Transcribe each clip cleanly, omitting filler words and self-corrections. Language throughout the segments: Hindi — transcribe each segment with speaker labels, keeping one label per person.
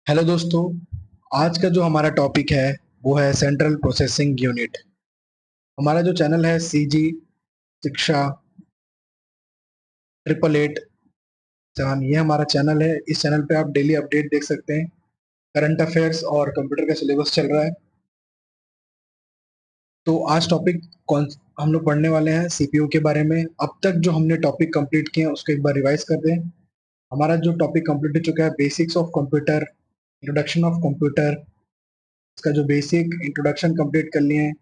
Speaker 1: हेलो दोस्तों। आज का जो हमारा टॉपिक है वो है सेंट्रल प्रोसेसिंग यूनिट। हमारा जो चैनल है सीजी शिक्षा 888 ये हमारा चैनल है। इस चैनल पे आप डेली अपडेट देख सकते हैं। करंट अफेयर्स और कंप्यूटर का सिलेबस चल रहा है। तो आज टॉपिक कौन हम लोग पढ़ने वाले हैं सीपीयू के बारे में। अब तक जो हमने टॉपिक कंप्लीट किए हैं उसको एक बार रिवाइज कर दें। हमारा जो टॉपिक कंप्लीट हो चुका है basics of computer, introduction of computer. इसका जो बेसिक इंट्रोडक्शन कंप्लीट कर लिए हैं।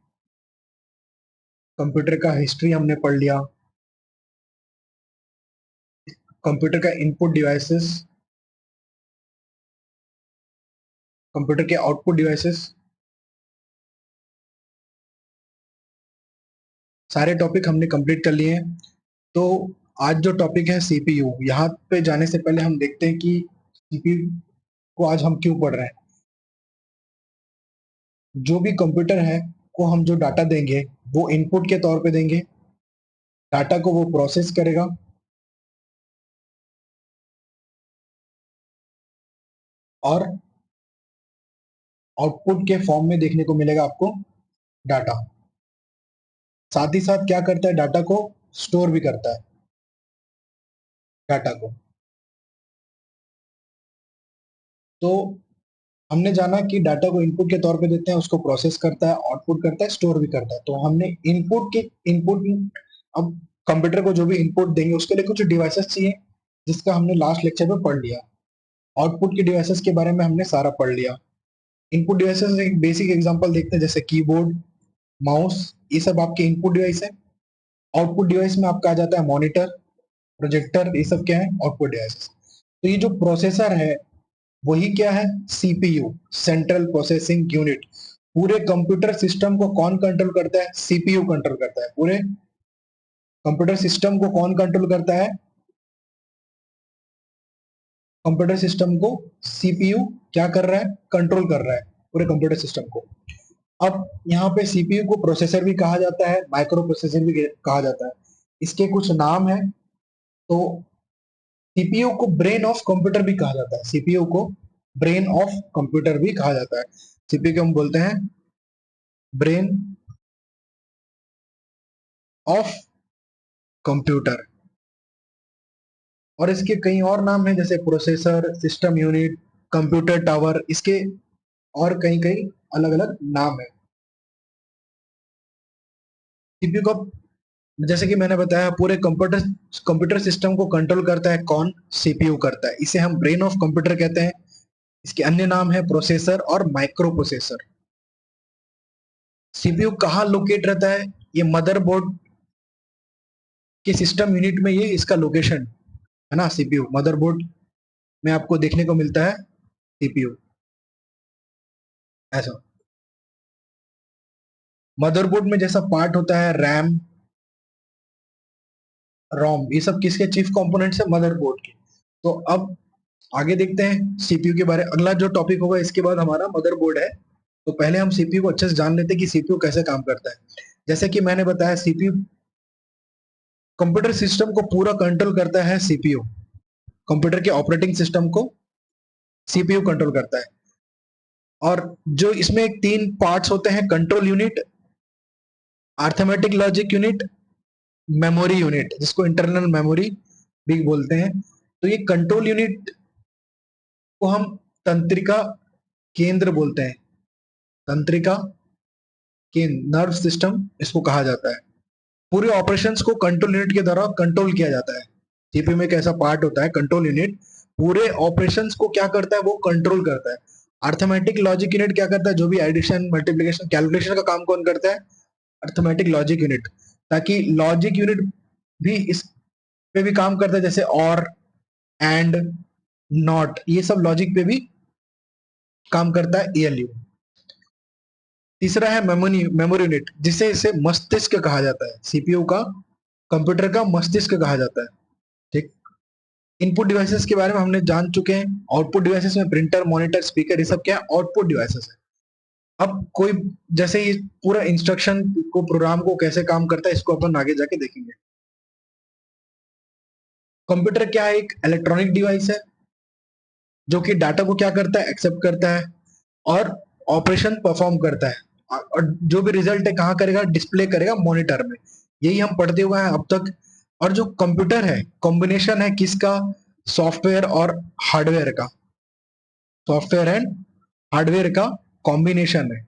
Speaker 1: कंप्यूटर का हिस्ट्री हमने पढ़ लिया। कंप्यूटर का इनपुट डिवाइसेस, कंप्यूटर के आउटपुट डिवाइसेस, सारे टॉपिक हमने कंप्लीट कर लिए हैं। तो आज जो टॉपिक है सीपीयू, यहाँ पे जाने से पहले हम देखते हैं कि सीपीयू को आज हम क्यों पढ़ रहे हैं। जो भी कंप्यूटर है को हम जो डाटा देंगे वो इनपुट के तौर पे देंगे। डाटा को वो प्रोसेस करेगा और आउटपुट के फॉर्म में देखने को मिलेगा आपको डाटा। साथ ही साथ क्या करता है, डाटा को स्टोर भी करता है। डाटा को तो हमने जाना कि डाटा को इनपुट के तौर पे देते हैं, उसको प्रोसेस करता है, आउटपुट करता है, स्टोर भी करता है। तो हमने इनपुट अब कंप्यूटर को जो भी इनपुट देंगे उसके लिए कुछ डिवाइसेस चाहिए, जिसका हमने लास्ट लेक्चर में पढ़ लिया। आउटपुट के डिवाइसेस के बारे में हमने सारा पढ़ लिया। इनपुट डिवाइसेस एक बेसिक एग्जांपल देखते हैं, जैसे कीबोर्ड, माउस, ये सब आपके इनपुट डिवाइस है। आउटपुट डिवाइस में आपका आ जाता है मॉनिटर, प्रोजेक्टर, ये सब क्या है, आउटपुट डिवाइसेस। तो ये जो प्रोसेसर है वही क्या है, सीपीयू, सेंट्रल प्रोसेसिंग यूनिट। पूरे कंप्यूटर सिस्टम को कौन कंट्रोल करता है, सीपीयू कंट्रोल करता है। पूरे कंप्यूटर सिस्टम को कौन कंट्रोल करता है, कंप्यूटर सिस्टम को सीपीयू क्या कर रहा है, कंट्रोल कर रहा है पूरे कंप्यूटर सिस्टम को। अब यहाँ पे सीपीयू को प्रोसेसर भी कहा जाता है, माइक्रो प्रोसेसर भी कहा जाता है। इसके कुछ नाम है। तो सीपीयू को ब्रेन ऑफ कंप्यूटर भी कहा जाता है। सीपीयू को ब्रेन ऑफ कंप्यूटर भी कहा जाता है। सीपीयू को हम बोलते हैं ब्रेन ऑफ कंप्यूटर। और इसके कई और नाम हैं, जैसे processor, system unit, computer tower, इसके और कई कई अलग अलग नाम है। सीपीयू को, जैसे कि मैंने बताया, पूरे कंप्यूटर कंप्यूटर सिस्टम को कंट्रोल करता है कौन, सीपीयू करता है। इसे हम ब्रेन ऑफ कंप्यूटर कहते हैं। इसके अन्य नाम है प्रोसेसर और माइक्रो प्रोसेसर। सीपीयू कहाँ लोकेट रहता है, ये मदरबोर्ड के सिस्टम यूनिट में, ये इसका लोकेशन है ना। सीपीयू मदरबोर्ड में आपको देखने को मिलता है सीपीयू ऐसा। मदरबोर्ड में जैसा पार्ट होता है रैम, रोम, ये सब किसके चीफ कंपोनेंट्स है, मदरबोर्ड के। तो अब आगे देखते हैं सीपीयू के बारे में। अगला जो टॉपिक होगा इसके बाद हमारा मदरबोर्ड है। तो पहले हम सीपीयू को अच्छे से जान लेते हैं कि सीपीयू कैसे काम करता है। जैसे कि मैंने बताया, सीपीयू कंप्यूटर सिस्टम को पूरा कंट्रोल करता है। सीपीयू कंप्यूटर के ऑपरेटिंग सिस्टम को सीपीयू कंट्रोल करता है। और जो इसमें तीन पार्ट्स होते हैं, control unit, arithmetic logic unit, memory unit, जिसको इंटरनल मेमोरी भी बोलते हैं। तो ये कंट्रोल यूनिट को हम तंत्रिका केंद्र बोलते हैं। तंत्रिका केंद्र, नर्व सिस्टम इसको कहा जाता है। पूरे ऑपरेशंस को कंट्रोल यूनिट के द्वारा कंट्रोल किया जाता है। सीपीयू में एक ऐसा पार्ट होता है कंट्रोल यूनिट, पूरे ऑपरेशंस को क्या करता है, वो कंट्रोल करता है। अर्थमेटिक लॉजिक यूनिट क्या करता है, जो भी एडिशन, मल्टीप्लिकेशन, कैलकुलेशन का काम कौन करता है, अर्थमेटिक लॉजिक यूनिट। ताकि लॉजिक यूनिट भी इस पे भी काम करता है, जैसे और, एंड, नॉट, ये सब लॉजिक पे भी काम करता है एएलयू। तीसरा है मेमोरी मेमोरी यूनिट, जिसे इसे मस्तिष्क कहा जाता है। सीपीयू का, कंप्यूटर का मस्तिष्क कहा जाता है। ठीक। इनपुट डिवाइसेस के बारे में हमने जान चुके हैं। आउटपुट डिवाइसेस में प्रिंटर, मॉनिटर, स्पीकर, ये सब क्या है, आउटपुट डिवाइसेस है। अब कोई, जैसे ये पूरा इंस्ट्रक्शन को, प्रोग्राम को कैसे काम करता है, इसको अपन आगे जाके देखेंगे। कंप्यूटर क्या है, एक इलेक्ट्रॉनिक डिवाइस है जो कि डाटा को क्या करता है, एक्सेप्ट करता है और ऑपरेशन परफॉर्म करता है, और जो भी रिजल्ट है कहाँ करेगा, डिस्प्ले करेगा मॉनिटर में। यही हम पढ़ते हुए हैं अब तक। और जो कंप्यूटर है, कॉम्बिनेशन है किसका, सॉफ्टवेयर और हार्डवेयर का, सॉफ्टवेयर एंड हार्डवेयर का कॉम्बिनेशन है।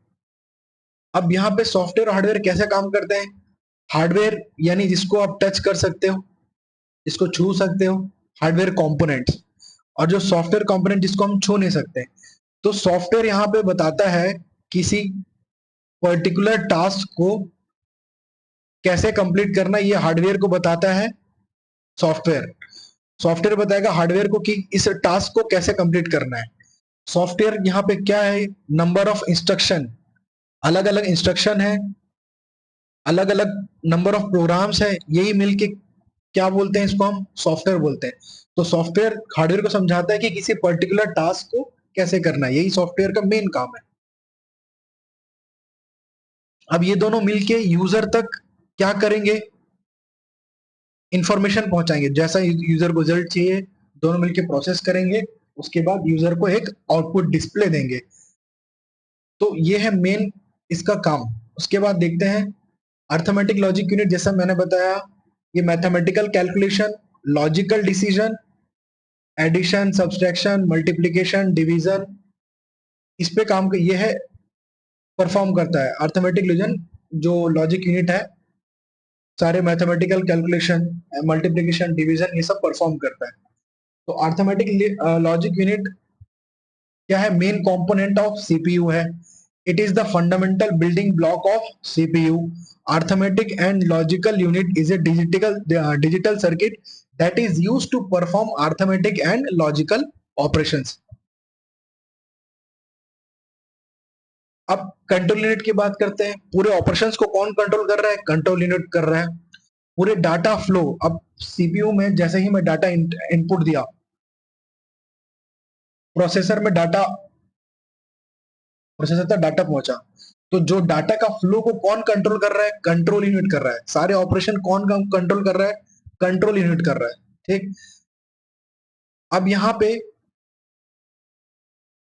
Speaker 1: अब यहाँ पे सॉफ्टवेयर और हार्डवेयर कैसे काम करते हैं, हार्डवेयर यानी जिसको आप टच कर सकते हो, जिसको छू सकते हो, हार्डवेयर कंपोनेंट्स, और जो सॉफ्टवेयर कंपोनेंट जिसको हम छू नहीं सकते। तो सॉफ्टवेयर यहाँ पे बताता है किसी पर्टिकुलर टास्क को कैसे कंप्लीट करना, ये हार्डवेयर को बताता है सॉफ्टवेयर। सॉफ्टवेयर बताएगा हार्डवेयर को कि इस टास्क को कैसे कंप्लीट करना है। सॉफ्टवेयर यहाँ पे क्या है, नंबर ऑफ इंस्ट्रक्शन, अलग अलग इंस्ट्रक्शन है, अलग अलग नंबर ऑफ प्रोग्राम्स है, यही मिलके क्या बोलते हैं, इसको हम सॉफ्टवेयर बोलते हैं। तो सॉफ्टवेयर हार्डवेयर को समझाता है कि किसी पर्टिकुलर टास्क को कैसे करना है, यही सॉफ्टवेयर का मेन काम है। अब ये दोनों मिलके यूजर तक क्या करेंगे, इंफॉर्मेशन पहुंचाएंगे। जैसा यूजर को रिजल्ट चाहिए, दोनों मिलके प्रोसेस करेंगे, उसके बाद यूजर को एक आउटपुट डिस्प्ले देंगे। तो ये है मेन इसका काम। उसके बाद देखते हैं अर्थमेटिक लॉजिक यूनिट। जैसा मैंने बताया, ये mathematical calculation, logical decision, addition, subtraction, multiplication, division, इस पे काम कर ये है, परफॉर्म करता है अर्थमेटिक लॉजिक। जो लॉजिक यूनिट है, सारे मैथमेटिकल कैलकुलेशन, मल्टीप्लिकेशन, डिवीजन, ये सब परफॉर्म करता है। तो अर्थमेटिक लॉजिक यूनिट क्या है, मेन कंपोनेंट ऑफ सीपीयू है। It is the fundamental building block of CPU. Arithmetic and logical unit is a digital circuit that is used to perform arithmetic and logical operations. अब कंट्रोल यूनिट की बात करते हैं। पूरे ऑपरेशंस को कौन कंट्रोल कर रहा है, कंट्रोल यूनिट कर रहा है। पूरे डाटा फ्लो, अब सीपीयू में जैसे ही मैं डाटा इनपुट दिया, प्रोसेसर में डाटा, प्रोसेसर तक डाटा पहुंचा, तो जो डाटा का फ्लो को कौन कंट्रोल कर रहा है, कंट्रोल यूनिट कर रहा है। सारे ऑपरेशन कौन कंट्रोल कर रहा है, कंट्रोल यूनिट कर रहा है। ठीक, अब यहां पे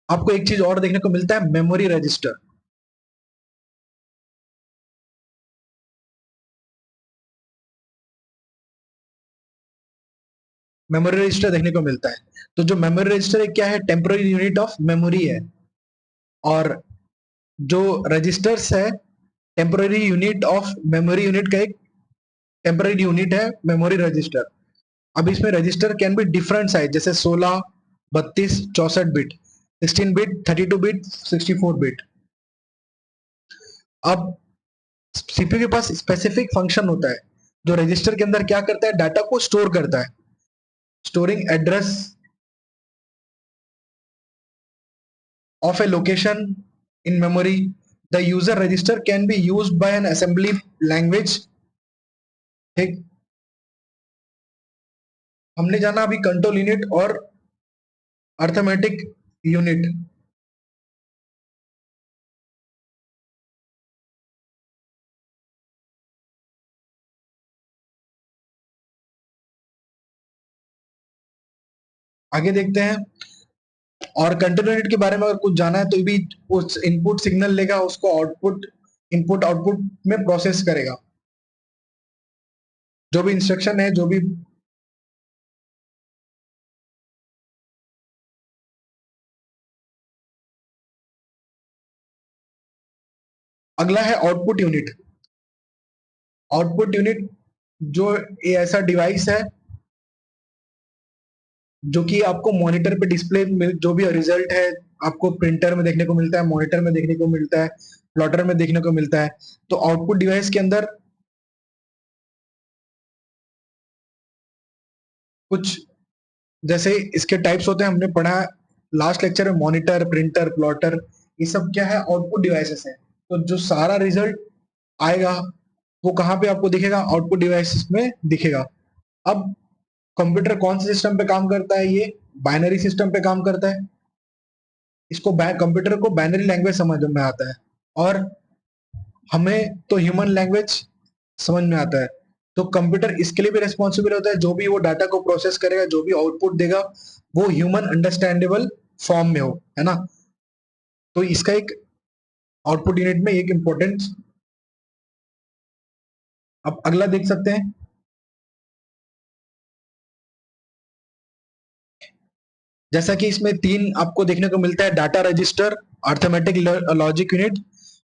Speaker 1: आपको एक चीज और देखने को मिलता है, मेमोरी रजिस्टर। मेमोरी रजिस्टर देखने को मिलता है। तो जो मेमोरी रजिस्टर है क्या है, टेम्पररी यूनिट ऑफ मेमोरी है। और जो रजिस्टर्स है, temporary unit of memory unit का एक टेम्पररी यूनिट है मेमोरी रजिस्टर। अब इसमें register can be different size, जैसे 16, 32, 64 बिट, 16 बिट, 32 बिट, 64 बिट। अब सीपीयू के पास स्पेसिफिक फंक्शन होता है जो रजिस्टर के अंदर क्या करता है, डाटा को स्टोर करता है। Storing address of a location in memory. The user register can be used by an assembly language. ठीक, हमने जाना अभी कंट्रोल यूनिट और अर्थमेटिक यूनिट। आगे देखते हैं। और कंट्रोल यूनिट के बारे में अगर कुछ जाना है तो भी उस इनपुट सिग्नल लेगा, उसको आउटपुट, इनपुट आउटपुट में प्रोसेस करेगा। जो भी इंस्ट्रक्शन है, जो भी, अगला है आउटपुट यूनिट। आउटपुट यूनिट जो ये ऐसा डिवाइस है जो कि आपको मॉनिटर पे डिस्प्ले में जो भी रिजल्ट है, आपको प्रिंटर में देखने को मिलता है, मॉनिटर में देखने को मिलता है, प्लॉटर में देखने को मिलता है। तो आउटपुट डिवाइस के अंदर कुछ जैसे इसके टाइप्स होते हैं, हमने पढ़ा लास्ट लेक्चर में, मॉनिटर, प्रिंटर, प्लॉटर, ये सब क्या है, आउटपुट डिवाइसेस है। तो जो सारा रिजल्ट आएगा वो कहाँ पे आपको दिखेगा, आउटपुट डिवाइसेस में दिखेगा। अब कंप्यूटर कौन से सिस्टम पे काम करता है, ये बाइनरी सिस्टम पे काम करता है। इसको कंप्यूटर को बाइनरी लैंग्वेज समझ में आता है, और हमें तो ह्यूमन लैंग्वेज समझ में आता है। तो कंप्यूटर इसके लिए भी रिस्पॉन्सिबल होता है, जो भी वो डाटा को प्रोसेस करेगा, जो भी आउटपुट देगा, वो ह्यूमन अंडरस्टैंडेबल फॉर्म में हो, है ना। तो इसका एक आउटपुट यूनिट में एक इंपॉर्टेंस। अब अगला देख सकते हैं, जैसा कि इसमें तीन आपको देखने को मिलता है, data register, arithmetic logic unit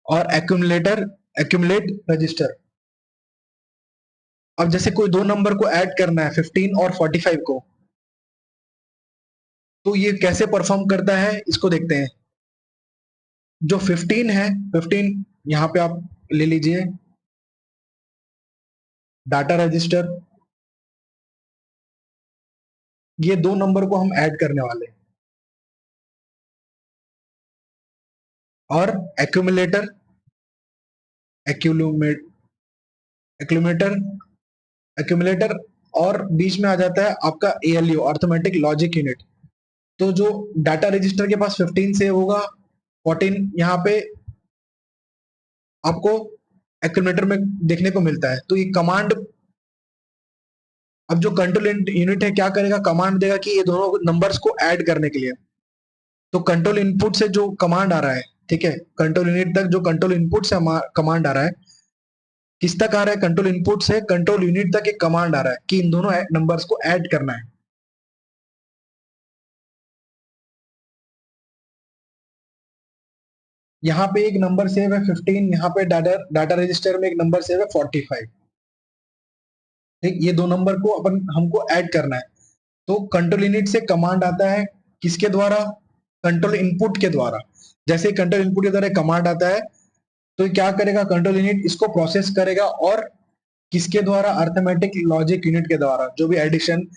Speaker 1: और एक्यूमुलेट रजिस्टर। अब जैसे कोई दो नंबर को ऐड करना है, 15 और 45 को, तो ये कैसे परफॉर्म करता है इसको देखते हैं। जो 15 है, 15 यहाँ पे आप ले लीजिए डाटा रजिस्टर, ये दो नंबर को हम ऐड करने वाले हैं। और एक्यूमुलेटर, एक्यूमुलेट एक्यूमुलेटर एक्यूमुलेटर और बीच में आ जाता है आपका एएलयू, अर्थमेटिक लॉजिक यूनिट। तो जो डाटा रजिस्टर के पास 15 से होगा, 14 यहाँ पे आपको एक्यूमुलेटर में देखने को मिलता है। तो ये कमांड, अब जो कंट्रोल यूनिट है क्या करेगा, कमांड देगा कि ये दोनों नंबर्स को ऐड करने के लिए। तो कंट्रोल इनपुट से जो कमांड आ रहा है, ठीक है, कंट्रोल यूनिट तक जो कंट्रोल इनपुट से कमांड आ रहा है, किस तक आ रहा है, कंट्रोल इनपुट से कंट्रोल यूनिट तक एक कमांड आ रहा है कि इन दोनों नंबर्स को ऐड करना है। यहाँ पे एक नंबर सेव है 15, यहाँ पे डाटा डाटा रजिस्टर में एक नंबर सेव है 45। ठीक, ये दो नंबर को अपन हमको ऐड करना है। तो कंट्रोल यूनिट से कमांड आता है, किसके द्वारा, कंट्रोल इनपुट के द्वारा। जैसे कंट्रोल इनपुट के द्वारा कमांड आता है, तो क्या करेगा कंट्रोल यूनिट, इसको प्रोसेस करेगा और किसके द्वारा, अर्थमेटिक लॉजिक यूनिट के द्वारा। जो भी एडिशन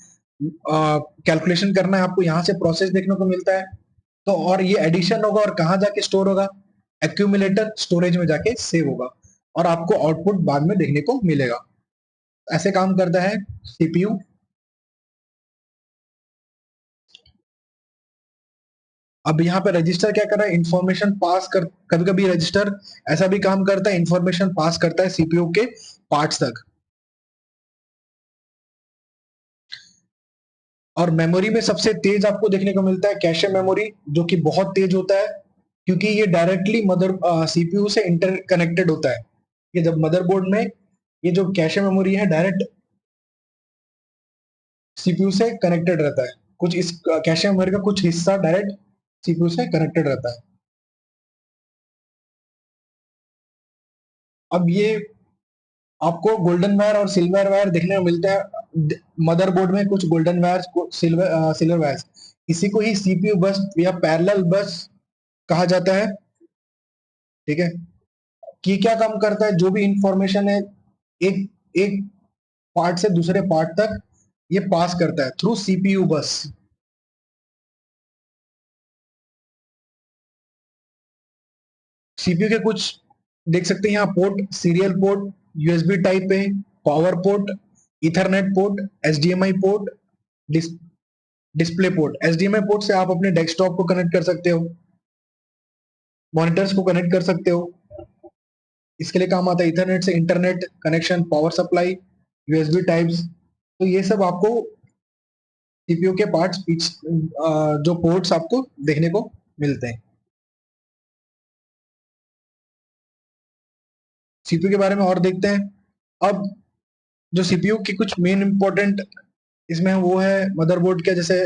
Speaker 1: कैलकुलेशन करना है आपको, यहाँ से प्रोसेस देखने को मिलता है। तो और ये एडिशन होगा और कहाँ जाके स्टोर होगा, एक्यूमुलेटर स्टोरेज में जाके सेव होगा और आपको आउटपुट बाद में देखने को मिलेगा। ऐसे काम करता है सीपीयू। अब यहाँ पे रजिस्टर क्या कर रहा है, इंफॉर्मेशन पास कर, कभी कभी रजिस्टर ऐसा भी काम करता है, इंफॉर्मेशन पास करता है सीपीयू के पार्ट्स तक। और मेमोरी में सबसे तेज आपको देखने को मिलता है कैशे मेमोरी, जो कि बहुत तेज होता है, क्योंकि ये डायरेक्टली मदर सीपीयू से इंटर कनेक्टेड होता है। ये जब मदरबोर्ड में ये जो कैशे मेमोरी है डायरेक्ट सीपीयू से कनेक्टेड रहता है, कुछ इस कैशे मेमोरी का कुछ हिस्सा डायरेक्ट सीपीयू से कनेक्टेड रहता है। अब ये आपको गोल्डन वायर और सिल्वर वायर देखने को मिलते हैं मदरबोर्ड में, कुछ गोल्डन वायर, सिल्वर वायर। इसी को ही सीपीयू बस या पैरेलल बस कहा जाता है। ठीक है, कि क्या काम करता है, जो भी इंफॉर्मेशन है एक एक पार्ट से दूसरे पार्ट तक ये पास करता है थ्रू सीपीयू बस। सीपीयू के कुछ देख सकते हैं यहाँ port, serial port, USB type है, power port, ethernet port, HDMI port, display port. HDMI port से आप अपने डेस्कटॉप को कनेक्ट कर सकते हो, मॉनिटर्स को कनेक्ट कर सकते हो, इसके लिए काम आता है। इथरनेट से internet connection, power supply, USB types. तो ये सब आपको सीपीयू के पार्ट्स जो पोर्ट्स आपको देखने को मिलते हैं। सीपीयू के बारे में और देखते हैं। अब जो सीपीयू की कुछ मेन इंपॉर्टेंट इसमें वो है मदरबोर्ड के, जैसे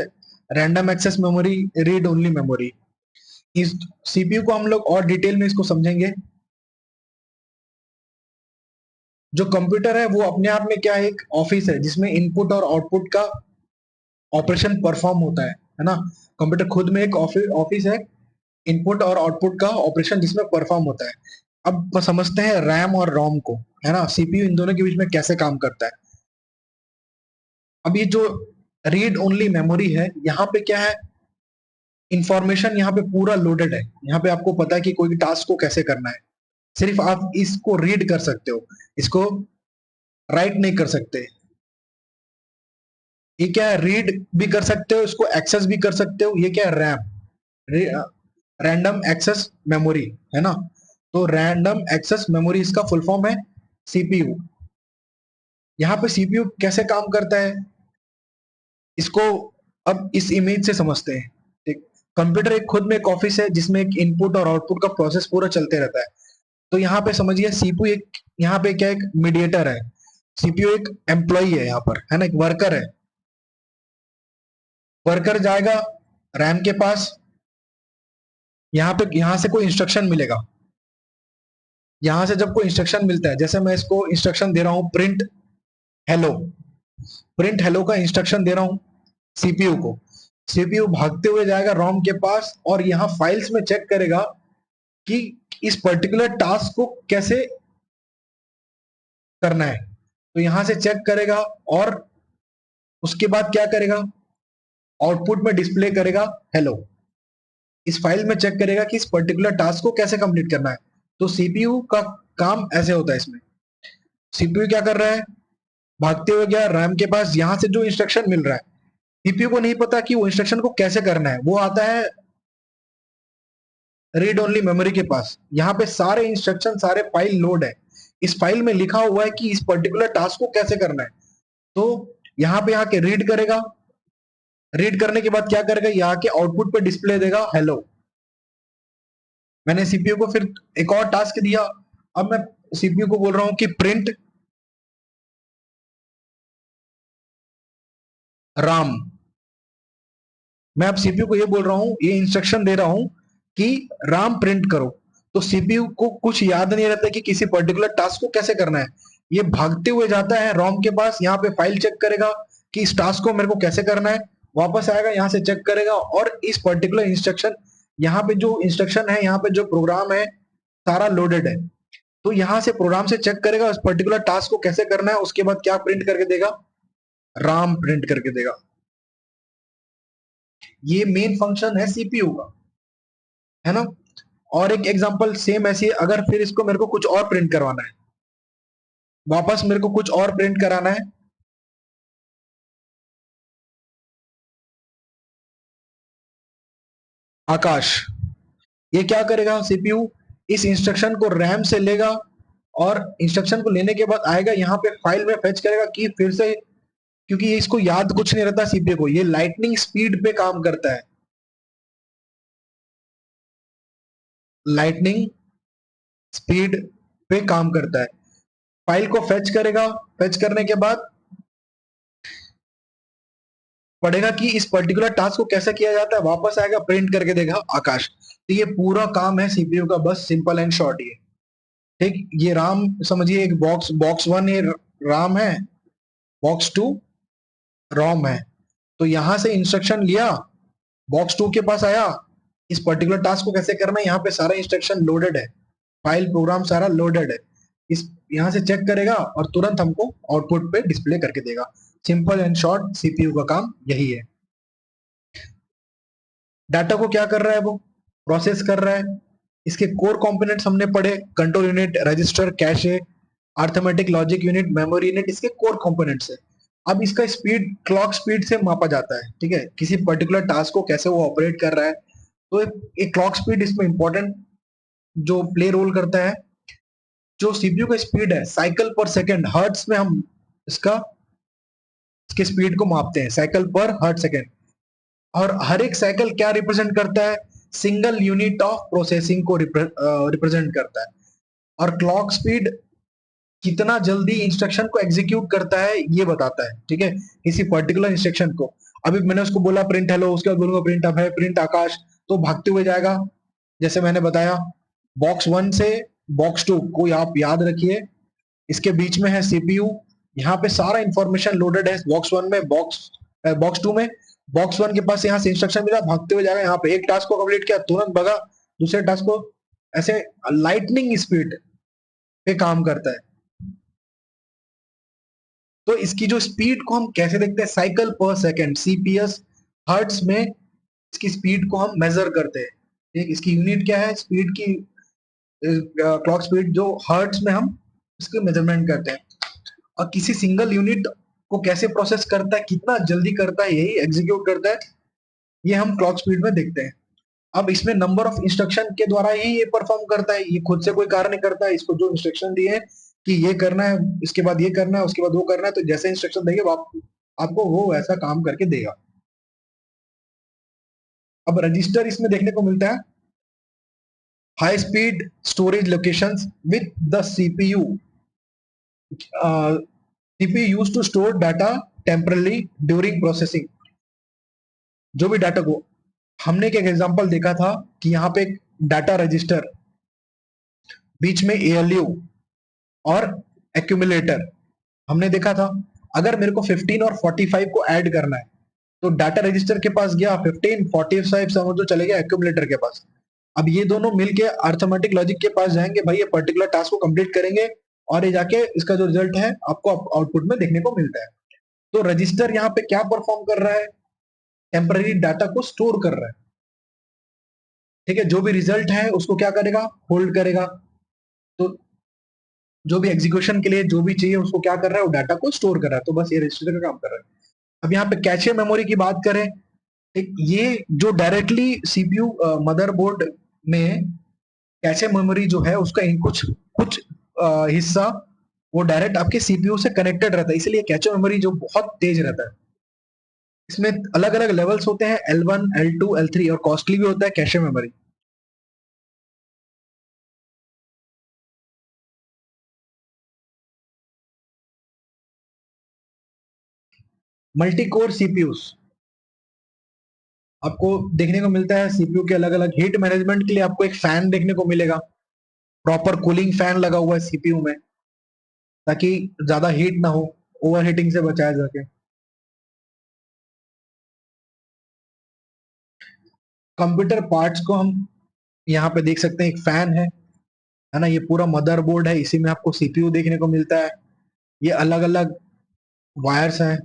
Speaker 1: random access memory, read only memory. इस सीपीयू को हम लोग और डिटेल में इसको समझेंगे। जो कंप्यूटर है वो अपने आप में क्या है, एक ऑफिस है जिसमें इनपुट और आउटपुट का ऑपरेशन परफॉर्म होता है ना। कंप्यूटर खुद में एक ऑफिस है, इनपुट और आउटपुट का ऑपरेशन जिसमें परफॉर्म होता है। अब समझते हैं रैम और रोम को, है ना, सीपीयू इन दोनों के बीच में कैसे काम करता है। अब ये जो रीड ओनली मेमोरी है, यहाँ पे क्या है, इंफॉर्मेशन यहाँ पे पूरा लोडेड है। यहाँ पे आपको पता है कि कोई टास्क को कैसे करना है, सिर्फ आप इसको रीड कर सकते हो, इसको राइट नहीं कर सकते। ये क्या है, रीड भी कर सकते हो, इसको एक्सेस भी कर सकते हो। ये क्या है, रैम, रैंडम एक्सेस मेमोरी, है ना। तो रैंडम एक्सेस मेमोरी इसका फुल फॉर्म है सीपीयू। यहाँ पे सीपीयू कैसे काम करता है इसको अब इस इमेज से समझते हैं। ठीक, कंप्यूटर एक खुद में एक ऑफिस है जिसमें एक इनपुट और आउटपुट का प्रोसेस पूरा चलते रहता है। तो यहाँ पे समझिए सीपीयू एक, यहाँ पे क्या एक मीडिएटर है, सीपीयू एक एम्प्लॉई है यहाँ पर, है ना, एक वर्कर है। वर्कर जाएगा रैम के पास, यहाँ पे यहाँ से कोई इंस्ट्रक्शन मिलेगा। यहाँ से जब कोई इंस्ट्रक्शन मिलता है, जैसे मैं इसको इंस्ट्रक्शन दे रहा हूँ प्रिंट हेलो, प्रिंट हेलो का इंस्ट्रक्शन दे रहा हूँ सीपीयू को। सीपीयू भागते हुए जाएगा रोम के पास और यहाँ फाइल्स में चेक करेगा कि इस पर्टिकुलर टास्क को कैसे करना है। तो यहां से चेक करेगा और उसके बाद क्या करेगा, आउटपुट में डिस्प्ले करेगा हेलो। इस फाइल में चेक करेगा कि इस पर्टिकुलर टास्क को कैसे कंप्लीट करना है। तो सीपीयू का काम ऐसे होता है। इसमें सीपीयू क्या कर रहा है, भागते हुए गया रैम के पास, यहां से जो इंस्ट्रक्शन मिल रहा है सीपीयू को नहीं पता कि वो इंस्ट्रक्शन को कैसे करना है, वो आता है रीड ओनली मेमोरी के पास। यहाँ पे सारे इंस्ट्रक्शन, सारे फाइल लोड है, इस फाइल में लिखा हुआ है कि इस पर्टिकुलर टास्क को कैसे करना है। तो यहाँ पे आके रीड करेगा, रीड करने के बाद क्या करेगा, यहाँ के आउटपुट पे डिस्प्ले देगा हेलो। मैंने सीपीयू को फिर एक और टास्क दिया। अब मैं सीपीयू को बोल रहा हूं कि प्रिंट राम। मैं अब सीपीयू को ये बोल रहा हूं, ये इंस्ट्रक्शन दे रहा हूं कि राम प्रिंट करो। तो सीपीयू को कुछ याद नहीं रहता कि किसी पर्टिकुलर टास्क को कैसे करना है। ये भागते हुए जाता है रोम के पास, यहाँ पे फाइल चेक करेगा कि इस टास्क को मेरे को कैसे करना है, वापस आएगा यहाँ से चेक करेगा और इस पर्टिकुलर इंस्ट्रक्शन, यहाँ पे जो इंस्ट्रक्शन है, यहाँ पे जो प्रोग्राम है सारा लोडेड है। तो यहाँ से प्रोग्राम से चेक करेगा उस पर्टिकुलर टास्क को कैसे करना है, उसके बाद क्या प्रिंट करके देगा, राम प्रिंट करके देगा। ये मेन फंक्शन है सीपीयू का, है ना। और एक एग्जांपल सेम ऐसी, अगर फिर इसको मेरे को कुछ और प्रिंट करवाना है, वापस मेरे को कुछ और प्रिंट कराना है, आकाश। ये क्या करेगा सीपीयू, इस इंस्ट्रक्शन को रैम से लेगा और इंस्ट्रक्शन को लेने के बाद आएगा यहाँ पे फाइल में फेच करेगा कि फिर से, क्योंकि इसको याद कुछ नहीं रहता सीपीयू को, ये लाइटनिंग स्पीड पे काम करता है, लाइटनिंग स्पीड पे काम करता है। फाइल को फेच करेगा, फेच करने के बाद पढ़ेगा कि इस पर्टिकुलर टास्क को कैसे किया जाता है, वापस आएगा प्रिंट करके देगा आकाश। तो ये पूरा काम है सीपीयू का, बस सिंपल एंड शॉर्ट ये। ठीक, ये राम समझिए, एक बॉक्स, बॉक्स वन ये राम है, बॉक्स टू रोम है। तो यहां से इंस्ट्रक्शन लिया, बॉक्स टू के पास आया, इस पर्टिकुलर टास्क को कैसे करना है, यहाँ पे सारा इंस्ट्रक्शन लोडेड है, फाइल प्रोग्राम सारा लोडेड है। इस यहाँ से चेक करेगा और तुरंत हमको आउटपुट पे डिस्प्ले करके देगा। सिंपल एंड शॉर्ट सीपीयू का काम यही है। डाटा को क्या कर रहा है, वो प्रोसेस कर रहा है। इसके कोर कंपोनेंट्स हमने पढ़े, control unit, register, cache, arithmetic, logic unit, memory unit, इसके कोर कंपोनेंट्स है। अब इसका स्पीड क्लॉक स्पीड से मापा जाता है, ठीक है, किसी पर्टिकुलर टास्क को कैसे वो ऑपरेट कर रहा है। तो एक क्लॉक स्पीड इसमें इंपॉर्टेंट जो प्ले रोल करता है। जो सीपीयू का स्पीड है साइकिल पर सेकंड, हर्ट्स में हम इसका इसके स्पीड को मापते हैं, साइकिल पर हर्ट सेकंड। और हर एक साइकिल क्या रिप्रेजेंट करता है, सिंगल यूनिट ऑफ प्रोसेसिंग को रिप्रेजेंट करता है। और क्लॉक स्पीड कितना जल्दी इंस्ट्रक्शन को एग्जीक्यूट करता है ये बताता है, ठीक है, किसी पर्टिकुलर इंस्ट्रक्शन को। अभी मैंने उसको बोला प्रिंट हेलो, उसके बाद बोलूंगा प्रिंट अब है, प्रिंट आकाश, तो भागते हुए जाएगा। जैसे मैंने बताया बॉक्स वन से बॉक्स टू को आप याद रखिए, इसके बीच में है सीपीयू। यहाँ पे सारा इंफॉर्मेशन लोडेड है बॉक्स वन में, बॉक्स टू में। बॉक्स वन के पास यहाँ से इंस्ट्रक्शन मिला, भागते हुए जाएगा, यहाँ पे एक टास्क को कंप्लीट किया, तुरंत भगा दूसरे टास्क को। ऐसे लाइटनिंग स्पीड पे काम करता है। तो इसकी जो स्पीड को हम कैसे देखते हैं, साइकिल पर सेकेंड, सीपीएस, हर्ट्स में इसकी स्पीड को हम मेजर करते हैं। ठीक, इसकी यूनिट क्या है स्पीड की, क्लॉक स्पीड, जो हर्ट्स में हम इसकी मेजरमेंट करते हैं। और किसी सिंगल यूनिट को कैसे प्रोसेस करता है, कितना जल्दी करता है, यही एग्जीक्यूट करता है, ये हम क्लॉक स्पीड में देखते हैं। अब इसमें नंबर ऑफ इंस्ट्रक्शन के द्वारा ही ये परफॉर्म करता है, ये खुद से कोई कार्य नहीं करता है, इसको जो इंस्ट्रक्शन दिए हैं कि ये करना है, इसके बाद ये करना है, उसके बाद वो करना है, तो जैसे इंस्ट्रक्शन देंगे वो आपको वो वैसा काम करके देगा। अब रजिस्टर इसमें देखने को मिलता है high speed storage locations with the CPU, CPU used to store data temporarily during processing. जो भी डाटा को हमने एक एग्जांपल देखा था कि यहाँ पे एक डाटा रजिस्टर, बीच में एएलयू और एक्यूमुलेटर हमने देखा था। अगर मेरे को 15 और 45 को ऐड करना है तो डाटा रजिस्टर के पास गया 15, 45 समझ तो चले गया एक्यूमुलेटर के पास। अब ये दोनों मिलके अर्थमेटिक लॉजिक के पास जाएंगे, भाई ये पर्टिकुलर टास्क को कंप्लीट करेंगे और ये जाके इसका जो रिजल्ट है आपको आउटपुट में देखने को मिलता है। तो रजिस्टर यहाँ पे क्या परफॉर्म कर रहा है, टेम्पररी डाटा को स्टोर कर रहा है। ठीक है, जो भी रिजल्ट है उसको क्या करेगा, होल्ड करेगा। तो जो भी एग्जीक्यूशन के लिए जो भी चाहिए उसको क्या कर रहा है, वो डाटा को स्टोर कर रहा है। तो बस ये रजिस्टर का काम कर रहा है। अब यहाँ पे कैशे मेमोरी की बात करें, ये जो डायरेक्टली सीपीयू मदरबोर्ड में कैशे मेमोरी जो है उसका कुछ कुछ हिस्सा वो डायरेक्ट आपके सीपीयू से कनेक्टेड रहता है, इसलिए कैशे मेमोरी जो बहुत तेज रहता है। इसमें अलग अलग लेवल्स होते हैं, L1, L2, L3, और कॉस्टली भी होता है cache memory. Multi core CPUs आपको देखने को मिलता है, सीपीयू के अलग अलग हीट मैनेजमेंट के लिए आपको एक फैन देखने को मिलेगा, प्रॉपर कूलिंग फैन लगा हुआ है सीपीयू में ताकि ज्यादा हीट ना हो, ओवर हीटिंग से बचाया जाके। कंप्यूटर पार्ट्स को हम यहाँ पे देख सकते हैं, एक फैन है ना, ये पूरा मदरबोर्ड है, इसी में आपको सीपीयू देखने को मिलता है। ये अलग अलग वायर्स हैं,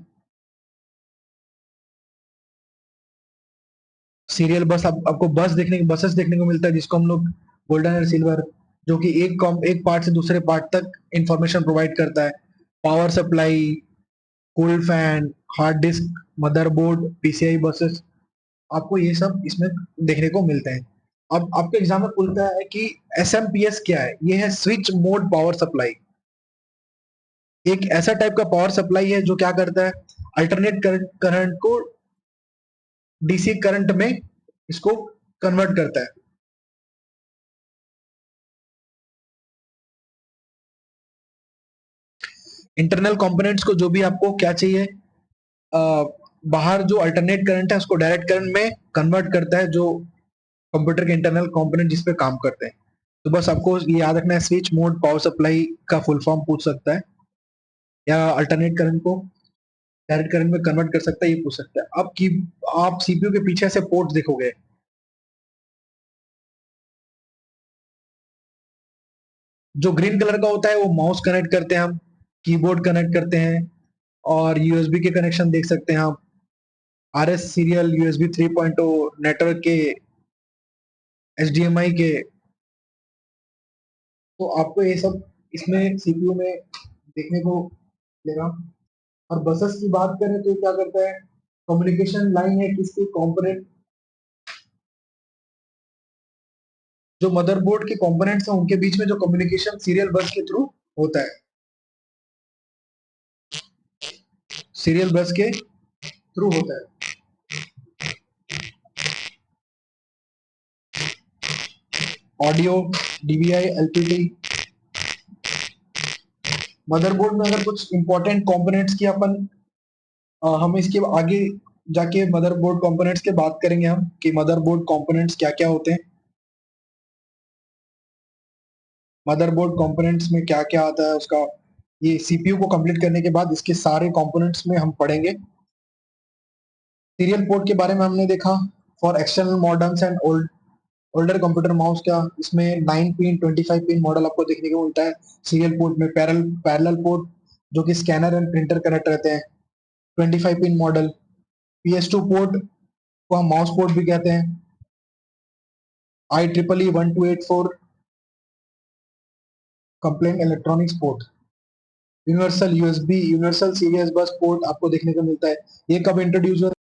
Speaker 1: सीरियल बस आपको बसेस देखने को मिलता है जिसको हम लोग गोल्डन और सिल्वर, जो कि एक पार्ट से दूसरे पार्ट तक इंफॉर्मेशन प्रोवाइड करता है। Power supply, cool fan, hard disk, motherboard, PCI buses, आपको ये सब इसमें देखने को मिलते हैं। अब आपके एग्जाम में पूछता है कि एसएमपीएस क्या है, ये है स्विच मोड पावर सप्लाई। एक ऐसा टाइप का पावर सप्लाई है जो क्या करता है, अल्टरनेट करंट को डीसी करंट में इसको कन्वर्ट करता है। इंटरनल कंपोनेंट्स को जो भी आपको क्या चाहिए, आ, बाहर जो अल्टरनेट करंट है उसको डायरेक्ट करंट में कन्वर्ट करता है, जो कंप्यूटर के इंटरनल कंपोनेंट जिस पे काम करते हैं। तो बस आपको ये याद रखना है, स्विच मोड पावर सप्लाई का फुल फॉर्म पूछ सकता है, या अल्टरनेट करंट को डायरेक्ट करंट में कन्वर्ट कर सकता है, ये पूछ सकता है। अब की आप सीपीयू के पीछे से पोर्ट देखोगे, जो ग्रीन कलर का होता है वो माउस कनेक्ट करते हैं हम, कीबोर्ड कनेक्ट करते हैं, और यूएसबी के कनेक्शन देख सकते हैं आप, आरएस सीरियल, यूएसबी 3.0 नेटवर्क के, एचडीएमआई के। तो आपको ये सब इसमें सीपीयू में देखने को मिलेगा। और बसेस की बात करें तो क्या करता है, कम्युनिकेशन लाइन है किसके कंपोनेंट, जो मदरबोर्ड के कंपोनेंट्स हैं उनके बीच में जो कम्युनिकेशन सीरियल बस के थ्रू होता है, सीरियल बस के थ्रू होता है। Audio, DVI, LPT. मदरबोर्ड में अगर कुछ इंपॉर्टेंट कंपोनेंट्स की हम इसके आगे जाके मदरबोर्ड कंपोनेंट्स के बात करेंगे हम कि मदरबोर्ड कंपोनेंट्स क्या क्या होते हैं। मदरबोर्ड कंपोनेंट्स में क्या क्या आता है उसका, ये सीपीयू को कंप्लीट करने के बाद इसके सारे कंपोनेंट्स में हम पढ़ेंगे। सीरियल पोर्ट के बारे में हमने देखा, for external मॉडर्न्स and older computer mouse का, इसमें 9 पिन 25 पिन मॉडल आपको देखने को मिलता है। सीरियल पोर्ट में पैरेलल पोर्ट जो कि स्कैनर एंड प्रिंटर कनेक्ट रहते हैं, 25 पिन मॉडल। PS2 पोर्ट को हम माउस पोर्ट भी कहते हैं। IEEE 1284 complaint electronics port. Universal USB, universal serious bus port आपको देखने को मिलता है। ये कब इंट्रोड्यूस हुआ